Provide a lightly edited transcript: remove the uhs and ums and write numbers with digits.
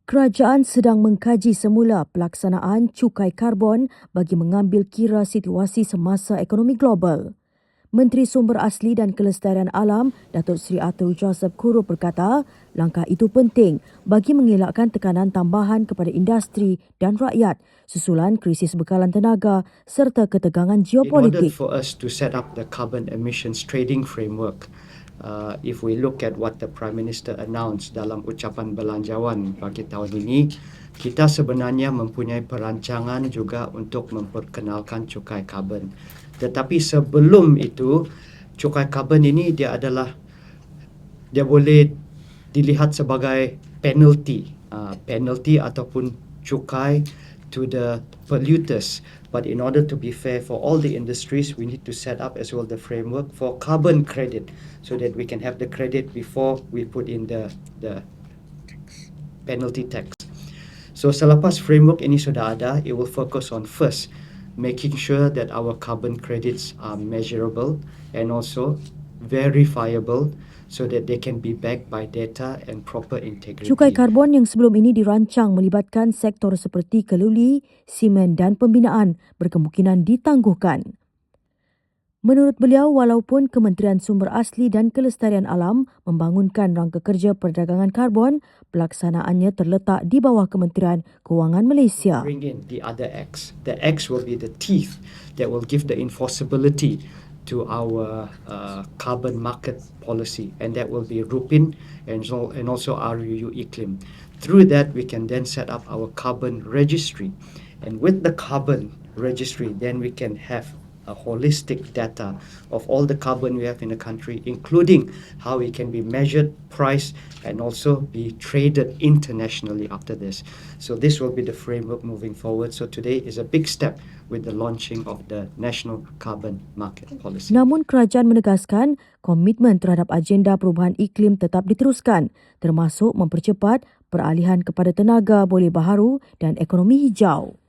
Kerajaan sedang mengkaji semula pelaksanaan cukai karbon bagi mengambil kira situasi semasa ekonomi global. Menteri Sumber Asli dan Kelestarian Alam, Datuk Seri Arthur Joseph Kuro berkata, langkah itu penting bagi mengelakkan tekanan tambahan kepada industri dan rakyat susulan krisis bekalan tenaga serta ketegangan In order geopolitik. for us to set up the carbon emissions trading framework, if we look at what the Prime Minister announced dalam ucapan belanjawan bagi tahun ini, kita sebenarnya mempunyai perancangan juga untuk memperkenalkan cukai karbon. Tetapi sebelum itu, cukai karbon ini dia boleh dilihat sebagai penalty ataupun cukai to the polluters. But in order to be fair for all the industries, we need to set up as well the framework for carbon credit so that we can have the credit before we put in the penalty tax. So selepas framework ini sudah ada, it will focus on first making sure that our carbon credits are measurable and also verifiable so that they can be backed by data and proper integrity. Cukai karbon yang sebelum ini dirancang melibatkan sektor seperti keluli, simen dan pembinaan berkemungkinan ditangguhkan. Menurut beliau, walaupun Kementerian Sumber Asli dan Kelestarian Alam membangunkan rangka kerja perdagangan karbon, pelaksanaannya terletak di bawah Kementerian Kewangan Malaysia. Bring in the other acts. The acts will be the teeth that will give the enforceability to our carbon market policy, and that will be RUPIN and also RUU ICLIM. Through that, we can then set up our carbon registry, and with the carbon registry, then we can have a holistic data of all the carbon we have in the country, including how it can be measured, priced, and also be traded internationally after this. So this will be the framework moving forward. So today is a big step with the launching of the National Carbon Market Policy. Namun kerajaan menegaskan komitmen terhadap agenda perubahan iklim tetap diteruskan, termasuk mempercepat peralihan kepada tenaga boleh baharu dan ekonomi hijau.